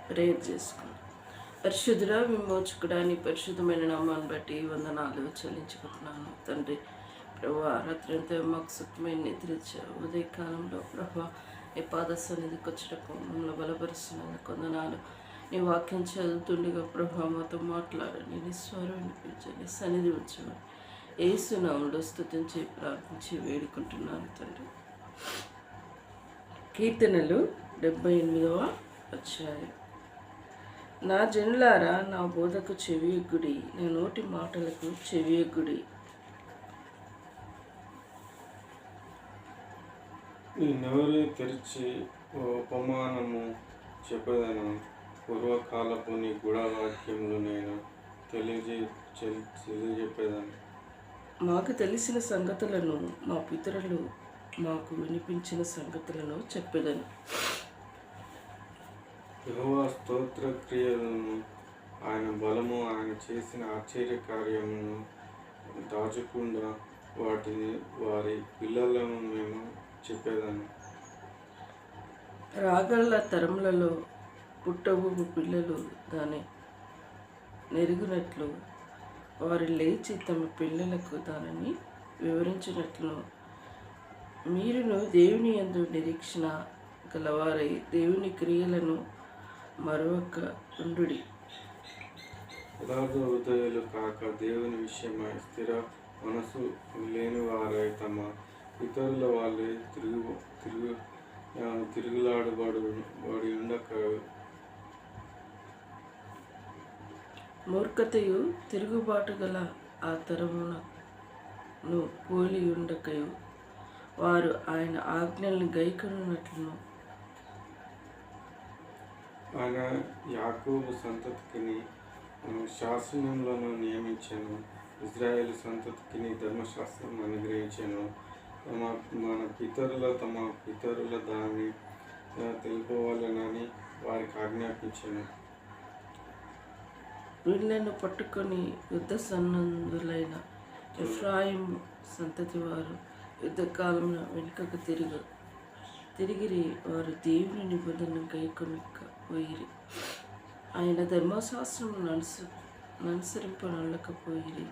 Prayer చేసుకుందాం. పరిశుద్ధుడా, విమోచకుడాని పరిశుద్ధమైన నామాన్ని బట్టి వందనాలు చెల్లించుకుంటున్నాను తండ్రి. ప్రభు రాత్రి అంతా మాకు సుఖమైన నిద్రించావు. ఉదయకాలంలో ప్రభు నీ పాద సన్నిధికి వచ్చటకు మమ్మల్ని బలపరుస్తున్నందుకు వందనాలు. నీ వాక్యం చదువుతుండగా ప్రభు మాతో మాట్లాడండి, నీ స్వరం వినిపించండి, సన్నిధి ఉంచమని యేసునామములో స్తుతించి ప్రార్థించి వేడుకుంటున్నాను తండ్రి. కీర్తనలు 78వ అధ్యాయం. నా జనులారా, నా బోధకు చెవియొగ్గుడి, నా నోటి మాటలకు చెవియొగ్గుడి. నోరు తెరిచి ఉపమానము చెప్పదను. పూర్వకాలపు నీ గుణవాక్యములు నేను తెలియజెప్పేదాను. మాకు తెలిసిన సంగతులను మా పితరులు మాకు వినిపించిన సంగతులను చెప్పేదని. యెహోవా స్తోత్ర క్రియలను, ఆయన బలము, ఆయన చేసిన ఆశ్చర్య కార్యములను దాచకుండా వాటిని వారి పిల్లలను మేము చెప్పేదాన్ని. రాగల తరములలో పుట్టవు పిల్లలు దాన్ని నెరుగునట్లు వారు లేచి తమ పిల్లలకు దానిని వివరించినట్లు మీరును దేవుని యందు నిరీక్షణ గలవారై దేవుని క్రియలను మరొక ఉండుడి. యథార్థ హృదయులు కాక దేవుని విషయమై స్థిర మనసు లేని వారై తమ ఇతరుల వాళ్ళే తిరుగులాడబడి ఉండక. మూర్ఖతయు తిరుగుబాటు గల ఆ తరమును పోలి ఉండకయు వారు ఆయన ఆజ్ఞలను గైకొనున్నట్లును. ఆయన యాకోబు సంతతికిని శాసనములను నియమించాను, ఇజ్రాయేలు సంతతికిని ధర్మశాస్త్రం అనుగ్రహించాను. మన తమ పితరుల దాన్ని తెలుపవాలనని వారికి ఆజ్ఞాపించాను. వీళ్ళను పట్టుకొని యుద్ధ సన్నద్ధులైన ఎఫ్రాయిం సంతతి వారు యుద్ధకాలంలో వెనుకకు తిరిగిరి. వారు దేవుని నిబంధనను గైకొనకపోయిరి, ఆయన ధర్మశాస్త్రమును అనుసరింపనొల్లకపోయిరి.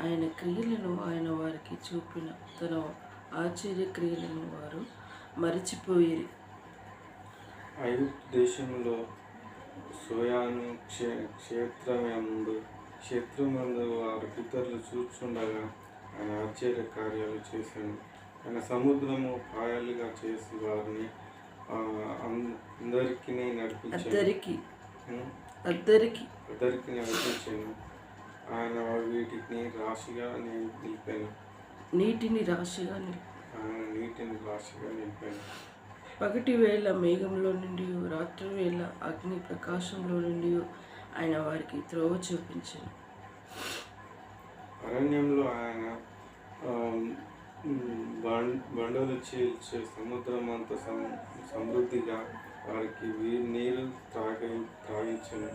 ఆయన క్రియలను, ఆయన వారికి చూపిన తన ఆశ్చర్య క్రియలను వారు మరిచిపోయిరి. ఐగుప్తు దేశంలో సోయాను క్షేత్రమందు వారి పితరులు చూచుండగా ఆయన ఆశ్చర్య కార్యాలు చేశాను. ఆయన సముద్రము పాయలుగా చేసి వారిని అందరికీ నడిపించాను. ఆయన వీటిని రాశిగా నిలిపాను. నీటిని రాశిగా నిలిపాను. పగటి వేళ మేఘంలో నుండి, రాత్రి వేళ అగ్ని ప్రకాశంలో నుండి ఆయన వారికి త్రోవ చూపించాను. అరణ్యంలో ఆయన బండలు చీల్చే సముద్రమంత సమృద్ధిగా వారికి నీరు త్రాగించను.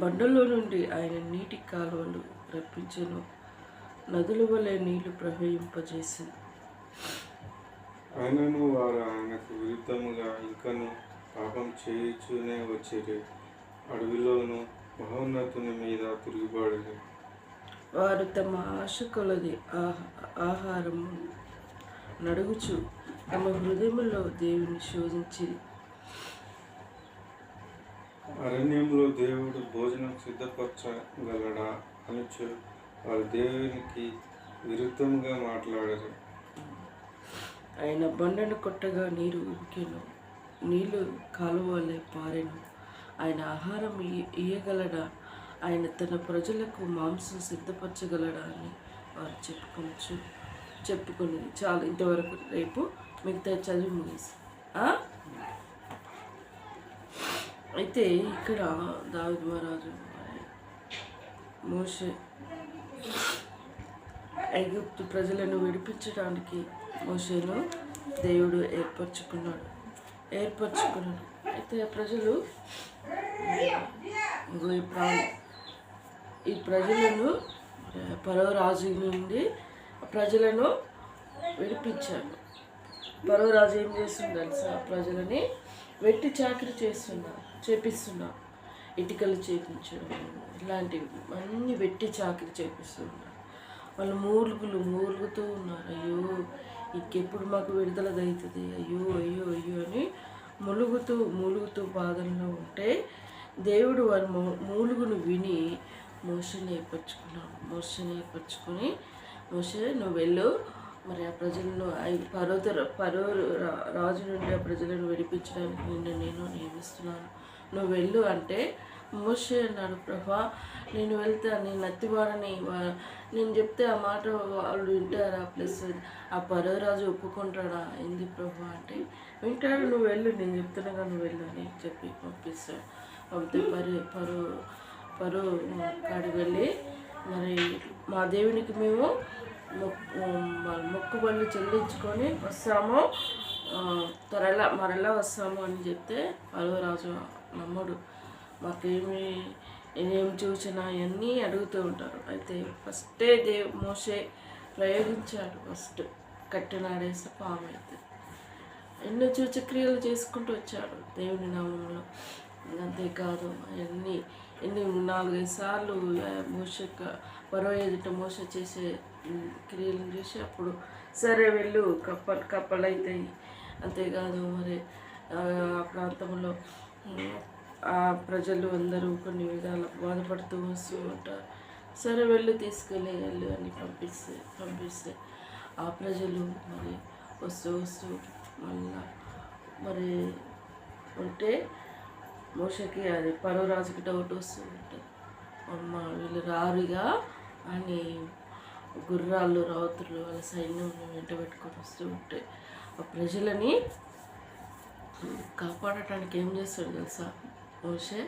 బండలో నుండి ఆయన నీటి కాలువలు రప్పించెను, నదుల వలె నీళ్లు ప్రవహింపజేసింది. ఆయనను వారు ఆయనకు విరుద్ధముగా ఇంకను పాపం చేయుచూనే వచ్చిరి. అడవిలోను మహోన్నతుని మీద తిరుగుబాడిరి. వారు తమ ఆశ కొలది ఆహారము నడుగుచు తమ హృదయములో దేవుని శోధించిరి. అరణ్యంలో దేవుడు భోజనం సిద్ధపరచగలడా అనుచు వారు దేవునికి విరుద్ధంగా మాట్లాడారు. ఆయన బండను కొట్టగా నీరు ఉబికెను, నీళ్లు కాలువలే పారెను. ఆయన ఆహారం ఇయ్యగలడా, ఆయన తన ప్రజలకు మాంసం సిద్ధపరచగలడా అని వారు చెప్పుకొని చాలు. ఇంతవరకు. రేపు మిగతా చదివి ముగిసి. అయితే ఇక్కడ దావీదు మహారాజు మోషే ఐగుప్తు ప్రజలను విడిపించడానికి మోషేను దేవుడు ఏర్పరచుకున్నాడు. అయితే ప్రజలు ఈ ప్రజలను ఫరో రాజు నుండి ప్రజలను విడిపించాడు. ఫరో రాజు ఏం చేస్తుంది తెలుసా? ప్రజలని వెట్టి చాకరీ చేపిస్తున్నా, ఇటుకలు చేపించడం ఇలాంటివి అన్నీ వెట్టి చాకరీ చేపిస్తున్నారు. వాళ్ళు మూలుగుతూ ఉన్నారు. అయ్యో ఇంకెప్పుడు మాకు విడుదల అవుతుంది, అయ్యో అయ్యో అయ్యో అని మూలుగుతూ బాధల్లో ఉంటే దేవుడు వారి మూలుగును విని మోషేని ఏర్పరచుకొని మోషే నువ్వు వెళ్ళు, మరి ఆ ప్రజలను పరో రాజు నుండి ఆ ప్రజలను విడిపించడానికి నేను నియమిస్తున్నాను, నువ్వు వెళ్ళు అంటే మోషే అన్నాడు, ప్రభా నేను వెళ్తే నేను నత్తివాడని నేను చెప్తే ఆ మాట వాళ్ళు వింటారా, ప్లస్ ఆ పరో రాజు ఒప్పుకుంటాడా ఏంది ప్రభా అంటే వింటాడు, నువ్వు వెళ్ళు నేను చెప్తున్నాగా నువ్వు వెళ్ళు అని చెప్పి పంపిస్తాడు. పంపితే పరో కాడికి వెళ్ళి మరి మా దేవునికి మేము మొక్కుబళ్ళు చెల్లించుకొని వస్తాము, మరలా వస్తాము అని చెప్తే పరో రాజు నమ్మడు. ఏం చూసినా అవన్నీ అడుగుతూ ఉంటారు. అయితే ఫస్టే మోషే ప్రయోగించాడు. ఫస్ట్ కట్టినాడేస్తే పాము అయితే ఎన్నో సూచక్రియలు చేసుకుంటూ వచ్చాడు దేవుని నామంలో. అంతేకాదు ఎన్ని 4-5 సార్లు పరో ఎదుట మోస చేసే క్రియలను చూసి అప్పుడు సరే వెళ్ళు కప్పలు అవుతాయి. అంతేకాదు మరి ఆ ప్రాంతంలో ఆ ప్రజలు అందరూ కొన్ని విధాలు బాధపడుతూ వస్తూ ఉంటారు. సరే వెళ్ళు వెళ్ళు అని పంపిస్తే ఆ ప్రజలు మరి వస్తూ మళ్ళా మరి ఉంటే మోషకి అది పరో రాజుకి డౌట్ వస్తూ ఉంటుంది, అమ్మ వీళ్ళు రారుగా అని గుర్రాలు రావుతులు వాళ్ళ సైన్యం వెంట పెట్టుకొని వస్తూ ఉంటే ఆ ప్రజలని కాపాడటానికి ఏం చేస్తాడు తెలుసా, మోషే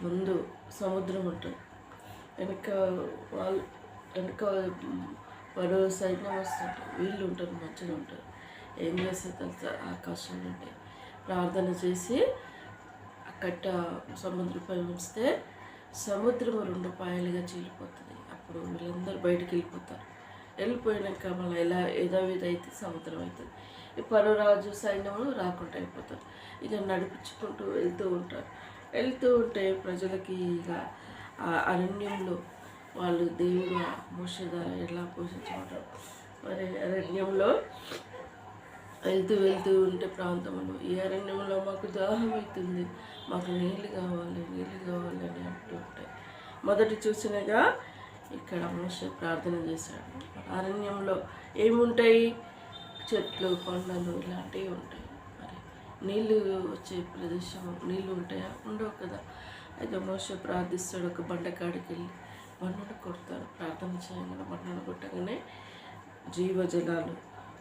ముందు సముద్రం ఉంటుంది, వెనక పరో సైన్యం వస్తుంటారు, వీళ్ళు ఉంటారు మధ్యలో ఉంటారు. ఏం చేస్తారు తెలుసా, ఆకాశం నుండి ప్రార్థన చేసి కట్ట సముద్రంపై ఉంచితే సముద్రం 2 పాయలుగా చీలిపోతుంది. అప్పుడు వీళ్ళందరూ బయటికి వెళ్ళిపోయినాక మళ్ళీ యథావిధి సముద్రం అవుతుంది. ఈ పరో రాజు సైన్యములు రాకుండా అయిపోతారు. ఇక నడిపించుకుంటూ వెళ్తూ ఉంటే ప్రజలకి ఇక ఆ అరణ్యంలో వాళ్ళు దేవుడు మోషే ద్వారా ఎలా పోషించుకుంటారు. మరి అరణ్యంలో వెళ్తూ ఉంటే ప్రాంతంలో ఈ అరణ్యంలో మాకు దాహం అవుతుంది, మాకు నీళ్ళు కావాలి అని అంటూ ఉంటాయి. మొదటి చూసినగా ఇక్కడ మోషే ప్రార్థన చేశాడు. అరణ్యంలో ఏముంటాయి, చెట్లు కొండలు ఇలాంటివి ఉంటాయి. మరి నీళ్ళు వచ్చే ప్రదేశం నీళ్ళు ఉంటాయా, ఉండవు కదా. అయితే మోషే ప్రార్థిస్తాడు, ఒక బండకాడికి వెళ్ళి బండను కొడతాడు. ప్రార్థన చేయగానే బండను కొట్టగానే జీవజలాలు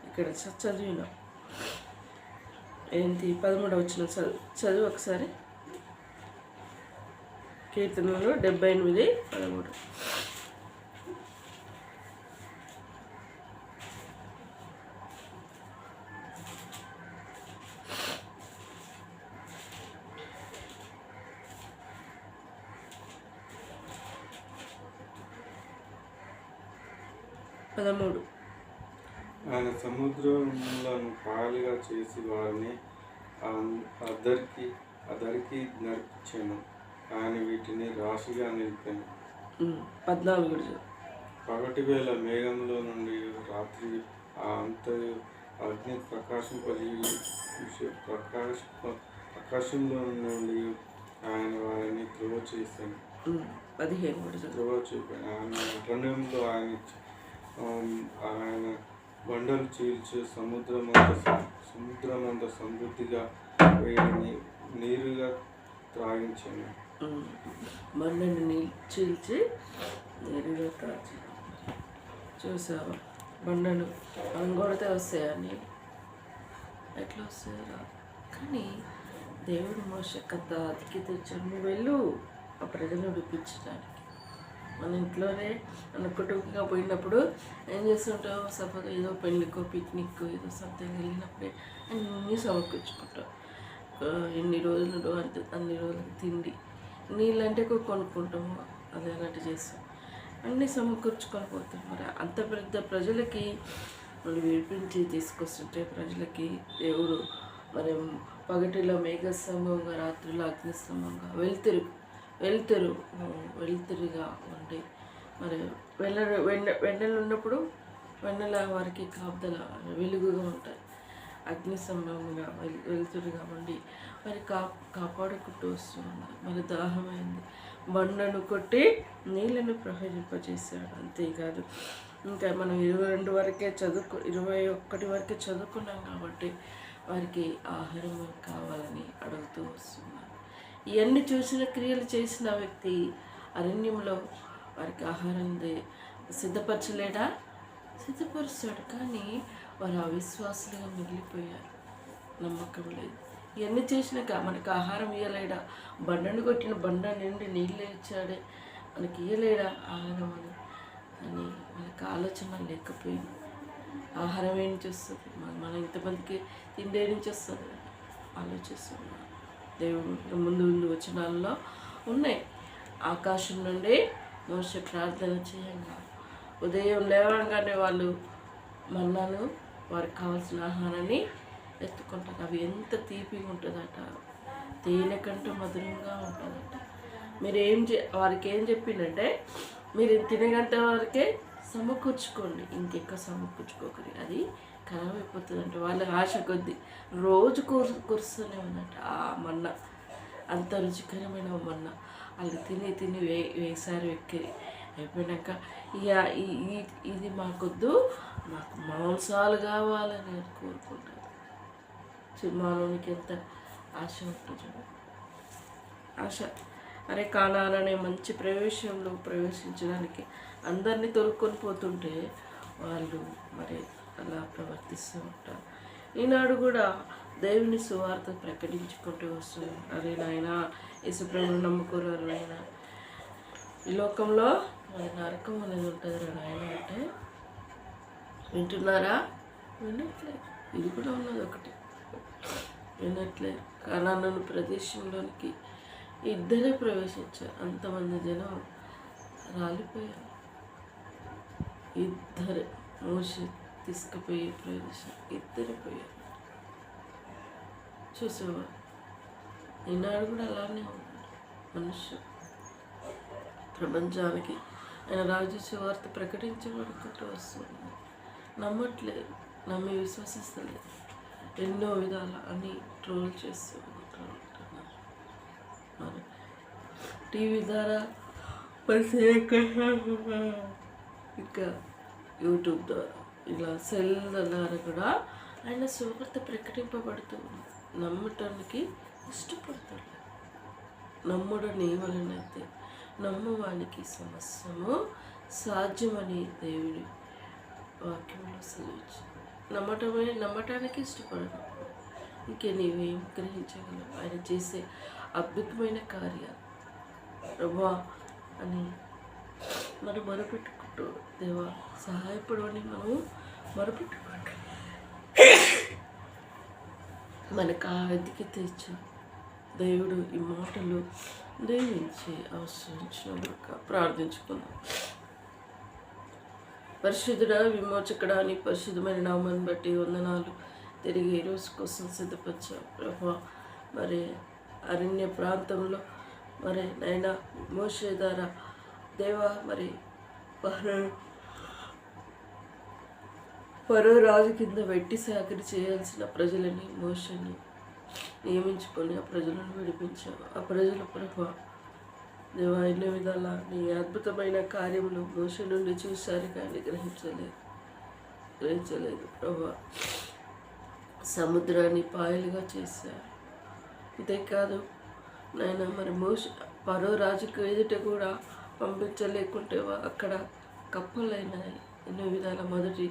ఇక్కడ చదివినాం. ఏంటి 13వ వచనం చదువు ఒకసారి. కీర్తనలు 78:13. ఆయన సముద్రములను పాయలుగా చేసి వారిని అదరికి నడిపించాను, ఆయన వీటిని రాశిగా నిలిపాను. 14. పగటి వేళ మేఘంలో నుండి రాత్రి అంతయు అగ్ని ప్రకాశంలో నుండి ఆయన వారిని త్రోవ చేశాను. 15. త్రోవ చూపాను. ఆయన అరణ్యంలో ఆయన బండలు చీల్చి సముద్రమంత సమృద్ధిగా నీరుగా త్రాగించాను. బండని చీల్చి నీరుగా త్రాగి చూసావా, బండను మనం కొడితే వస్తాయని ఎట్లా వస్తాయో కానీ దేవుడు మోసకంత అతికి తెచ్చాడు. నువ్వు వెళ్ళు ఆ ప్రజలను విడిపించడానికి. మన ఇంట్లోనే మన కుటుంబంగా పోయినప్పుడు ఏం చేస్తుంటావు, సపోజ్ ఏదో పెళ్ళికో పిక్నిక్ ఏదో సంథింగ్ వెళ్ళినప్పుడే అన్నీ సమకూర్చుకుంటావు. ఎన్ని రోజులు అంటే అన్ని రోజులకి తిండి నీళ్ళు అంటే కొనుక్కుంటాము, అదే అలాంటి చేస్తాం, అన్నీ సమకూర్చుకొని పోతాం. మరి అంత పెద్ద ప్రజలకి మనం విడిపించి తీసుకొస్తుంటే ప్రజలకి దేవుడు మరి పగటిలో మేఘ స్తంభంగా, రాత్రిలో అగ్ని స్తంభంగా, వెలుతురుగా ఉండి మరి వెన్నెలు ఉన్నప్పుడు వెన్నెల వారికి కాపుదల వెలుగుగా ఉంటాయి. అగ్ని స్తంభంగా వెలుతురుగా ఉండి మరి కాపాడుకుంటూ వస్తూ ఉన్నారు. మరి దాహమైంది, బండను కొట్టి నీళ్ళను ప్రవహింపజేశాడు. అంతేకాదు ఇంకా మనం 21 వరకే 21 వరకే చదువుకున్నాం కాబట్టి వారికి ఆహారం కావాలని అడుగుతూ వస్తున్నారు. ఇవన్నీ చూసిన క్రియలు చేసిన వ్యక్తి అరణ్యంలో వారికి ఆహారం సిద్ధపరచలేడా? సిద్ధపరుస్తాడు. కానీ వారు అవిశ్వాసులుగా మిగిలిపోయారు. నమ్మకం లేదు. ఇవన్నీ చేసినాక మనకు ఆహారం ఇవ్వలేడా? బండను కొట్టిన బండ నుండి నీళ్ళు ఇచ్చాడే, మనకి ఇవ్వలేడా ఆహారం అని మనకు ఆలోచన లేకపోయింది. ఆహారం ఏం చేస్తుంది? మనం ఇంతమందికి తిండి నుంచి వస్తుంది ఆలోచిస్తున్నాం. దేవుడు ముందు వచనాల్లో ఉన్నాయి. ఆకాశం నుండి మోషే ప్రార్థన చేయంగా ఉదయం లేవగానే వాళ్ళు మన్నాను వారికి కావాల్సిన ఆహారాన్ని ఎత్తుకుంటారు. అవి ఎంత తీపిగా ఉంటుందట, తేనె కంటే మధురంగా ఉంటుందట. వారికి ఏం చెప్పిందంటే, మీరు తినగంట వరకే సమకూర్చుకోండి, ఇంకెక్కువ సమకూర్చుకోకరి, అది ఖరాబ్ అయిపోతుందంట. వాళ్ళ ఆశ కొద్దీ రోజు కురుస్తూనే ఉందంట ఆ మన్న. అంత రుచికరమైన మన్న వాళ్ళు తిని వేసారి ఎక్కిరి. అయిపోయినాక ఇది మాకొద్దు, మాకు మాంసాలు కావాలని కోరుకుంటారు. మానవునికి ఎంత ఆశ ఉంటుంది. ఆశ అరే కానాలనే మంచి ప్రవేశంలో ప్రవేశించడానికి అందరినీ తొలుక్కొని పోతుంటే వాళ్ళు మరి అలా ప్రవర్తిస్తూ ఉంటారు. ఈనాడు కూడా దేవుని సువార్త ప్రకటించుకుంటూ వస్తున్నారు. అరే నాయన యేసుప్రభువుని నమ్ముకోరు నాయన, ఈ లోకంలో మరి నరకం అనేది ఉంటుంది నాయన అంటే వింటున్నారా? వినట్లేదు. ఇది కూడా ఉన్నది ఒకటి, వినట్లేదు. కానాను ప్రదేశంలోనికి ఇద్దరే ప్రవేశించారు. అంతమంది జనం రాలిపోయారు. ఇద్దరే మోషే తీసుకుపోయే ప్రదేశం ఇద్దరే పోయారు. చూసేవా? ఈనాడు కూడా అలానే ఉన్నాడు మనుష్యుడు. ప్రపంచానికి ఆయన రాజు వార్త ప్రకటించబడుకుంటూ వస్తుంది. నమ్మట్లేదు, నమ్మి విశ్వసిస్తలేదు. ఎన్నో విధాల అని ట్రోల్ చేస్తూ ఉంటున్నారు. మరి టీవీ ద్వారా ఇంకా యూట్యూబ్ ద్వారా ఇలా సెల్ ద్వారా కూడా ఆయన సువార్త ప్రకటింపబడుతూ నమ్మటానికి ఇష్టపడతాడు. నమ్ముడు నీ వలనైతే నమ్మవానికి సమస్యము సాధ్యమని దేవుడి వాక్యంలో సెలవించి నమ్మటానికి ఇష్టపడను. ఇంకే నీవేం గ్రహించగలవు ఆయన చేసే అద్భుతమైన కార్యాలు ప్రభా అని మనం మొరపెట్టుకుంటూ, దేవా సహాయపడవని మనం మొరపెట్టుకుంటూ మనకు ఆ వెతికి తెచ్చు. దేవుడు ఈ మాటలు దీవించి అవసరించినక ప్రార్థించుకుందాం. పరిశుద్ధుడా, విమోచకుడా, నీ పరిశుద్ధమైన నామాన్ని బట్టి వందనాలు. తిరిగి ఈ రోజు కోసం సిద్ధపరిచావు ప్రభా. మరి అరణ్య ప్రాంతంలో మరి నైనా మోషే ద్వారా దేవా మరి ఫరో రాజు కింద వెట్టి సాకిరి చేయాల్సిన ప్రజలని మోషేని నియమించుకొని ఆ ప్రజలను విడిపించావు. ఆ ప్రజల ప్రభా దేవా ఎన్నో విధాల నీ అద్భుతమైన కార్యములు మోషే నుండి చూశారు కానీ గ్రహించలేదు ప్రభా. సముద్రాన్ని పాయలుగా చేశారు. అంతేకాదు నాయన మరి ఫరో రాజుకు ఎదుట కూడా పంపించలేకుంటే అక్కడ కప్పలైనాయి. ఎన్నో విధాల మొదటి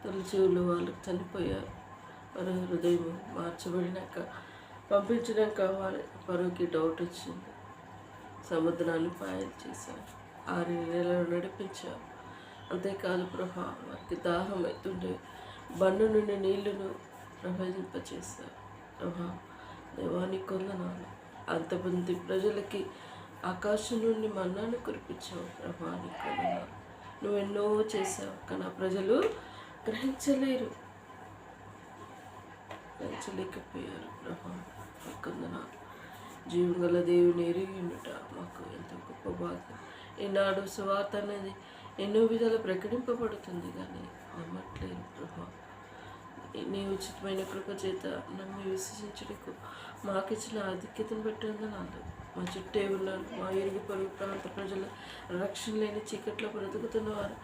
తొలిచూలు వాళ్ళు చనిపోయారు. ఫరో హృదయం మార్చబడినాక పంపించినాక ఫరోకి డౌట్ వచ్చింది. సముద్రాన్ని పాయలు చేశారు, 6 నెలలు నడిపించారు. అంతేకాదు ప్రభా వారికి దాహం అవుతుండే బండ నుండి నీళ్లను ప్రవహింపచేశారు. ప్రభా దేవానికి కొందనాలు. అంతమంది ప్రజలకి ఆకాశం నుండి మన్నాను కురిపించావు. ప్రభా నీకు కొందనాలు. నువ్వెన్నో చేసావు కానీ ఆ ప్రజలు గ్రహించలేకపోయారు ప్రభా. కొందనాలు. జీవం గల దేవుని ఎరిగి ఉండుట మాకు ఎంతో గొప్ప భాగ్యం. ఈనాడు సువార్త అనేది ఎన్నో విధాలు ప్రకటింపబడుతుంది, కానీ నమ్మట్లేదు ప్రభా. నీ ఉచితమైన కృప చేత నమ్మి విశ్వసించుటకు మాకిచ్చిన ఆధిక్యతను బట్టి వందనాలు. మా చుట్టే ఉన్నారు మా ఇరుగు పొరుగు ప్రాంత ప్రజలు, రక్షణ లేని చీకట్లో బ్రతుకుతున్న వారు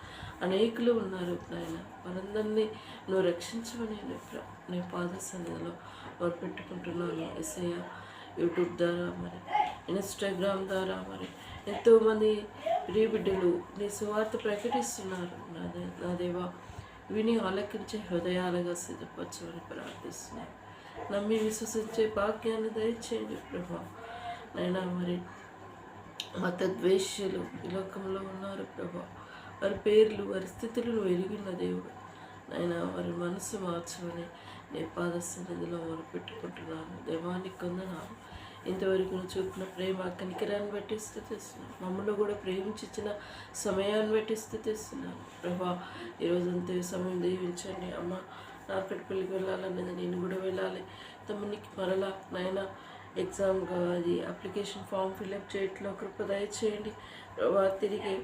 అనేకులు ఉన్నారు నాయన. వారందరినీ నువ్వు రక్షించమని నీ పాద సన్నిధిలో వారు పెట్టుకుంటున్నాను ఎస్ఐ. యూట్యూబ్ ద్వారా మరి ఇన్స్టాగ్రామ్ ద్వారా మరి ఎంతోమంది ప్రియబిడ్డలు నీ సువార్త ప్రకటిస్తున్నారు నా దేవా. విని ఆలకించే హృదయాలుగా సిద్ధపరచమని ప్రార్థిస్తున్నాను. నమ్మి విశ్వసించే భాగ్యాన్ని దయచేయండి ప్రభా. నైనా మరి మత ద్వేషులు ఈ లోకంలో ఉన్నారు ప్రభా. వారి పేర్లు వారి స్థితులను ఎరిగిన దేవుడు నైనా వారి మనసు మార్చమని నీ పాద సన్నిధిలో వారు పెట్టుకుంటున్నాను. దేవానికి కొందనాలు. ఇంతవరకు నువ్వు చూపిన ప్రేమ కనికరాన్ని బట్టి స్థుతిస్తున్నాను. మమ్మల్ని కూడా ప్రేమించిన సమయాన్ని బట్టి స్థుతిస్తున్నాను ప్రభా. ఈరోజంతే సమయం దీవించండి అమ్మ. నార్కట్పల్లికి వెళ్ళాలన్నది నేను కూడా వెళ్ళాలి. తమ్మునికి మరలా నాయన ఎగ్జామ్గా అది అప్లికేషన్ ఫామ్ ఫిల్అప్ చేయట్లో కృప దయచేయండి ప్రభా. తిరిగి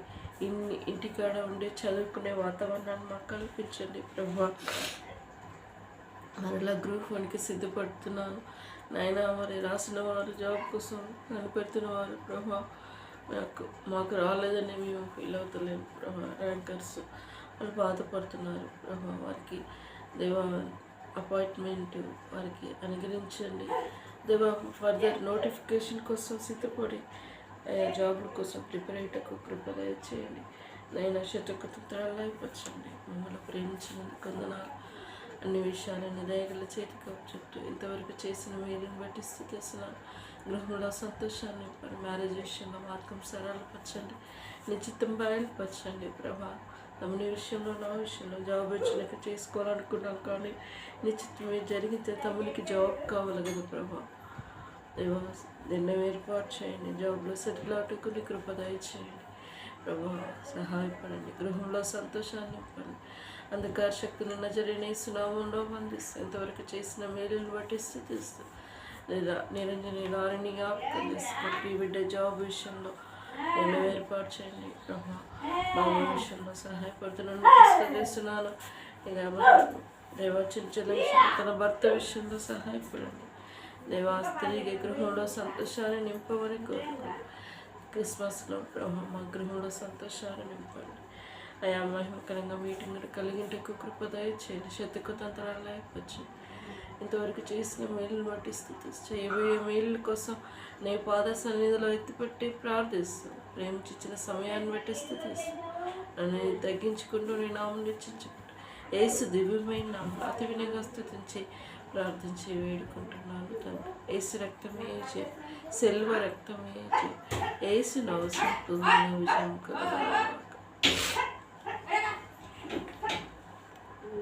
ఇంటికాడ ఉండి చదువుకునే వాతావరణాన్ని మాకు కల్పించండి ప్రభా. మరలా గ్రూప్ 1కి సిద్ధపడుతున్నాను నాయన. మరి రాసిన వారు జాబ్ కోసం కనిపెడుతున్న వారు ప్రభా మాకు రాలేదని మేము ఫీల్ అవుతలేము ప్రభా. ర్యాంకర్స్ వాళ్ళు బాధపడుతున్నారు ప్రభా. వారికి దేవా అపాయింట్మెంట్ వారికి అనుగ్రహించండి దేవా. ఫర్దర్ నోటిఫికేషన్ కోసం సిద్ధపడి జాబుల కోసం ప్రిపేర్ అయ్యేటకు కృప దయచేయండి నైనా. శతకృతాలు అయిపోవచ్చండి. మమ్మల్ని ప్రేమించినందుకు వందనాలు. అన్ని విషయాలను దయగల చేతికి చుట్టూ ఇంతవరకు చేసిన మేలుని బట్టి స్థుతిస్తున్నాను. గృహంలో సంతోషాన్ని నింపండి. మ్యారేజ్ విషయంలో మార్గం సరళపరచండి. నిశ్చితం బయలుపరచండి ప్రభా. తమని విషయంలో నా విషయంలో జాబ్ వచ్చినాక చేసుకోవాలనుకున్నాను, కానీ నిశ్చితమే జరిగితే తమనికి జాబ్ కావాలి కదా ప్రభా. దేవా నిర్ణయం ఏర్పాటు చేయండి. జాబ్లో సెటిల్ అవుటకు కృప దయచేయండి ప్రభా. సహాయపడండి. గృహంలో సంతోషాన్ని నింపండి. అంధకార శక్తులు నజరేనే సునామంలో బంధిస్తూ ఇంతవరకు చేసిన మేలును బట్టి స్థుతిస్తూ నిరంజని నారిని జ్ఞాపకం చేసుకుంటూ ఈ బిడ్డ జాబ్ విషయంలో నేను ఏర్పాటు చేయండి ప్రభా. మా విషయంలో సహాయపడుతున్నాను స్థుతిస్తున్నాను. ఇక దేవా చిన్న విషయంలో తన భర్త విషయంలో సహాయపడండి దేవా. స్త్రీకి గృహంలో సంతోషాన్ని నింపమని కోరుకోండి. క్రిస్మస్లో ప్రభా మా గృహంలో సంతోషాన్ని నింపండి అయా. మహిమకరంగా మీటింగ్ కలిగింటకు కృప దయచేయండి. శతకుతంత్రాలు లేకపోవచ్చు. ఇంతవరకు చేసిన మేలును బట్టి స్థుతిస్తూ చేయబోయే మేలుల కోసం నీ పాద సన్నిధిలో ఎత్తిపెట్టి ప్రార్థిస్తాను. ప్రేమించిన సమయాన్ని బట్టి స్థుతిస్తాను. నన్ను తగ్గించుకుంటూ నీ నామం నిశ్చించుకుంటూ యేసు దివ్యమైన నామం అతి వినయంగా స్థుతించి ప్రార్థించి వేడుకుంటున్నాను తండ్రి. యేసు రక్తమే జయ, సెల్వ రక్తమే జయ, యేసు నవసం విజయం కలుగుగాక.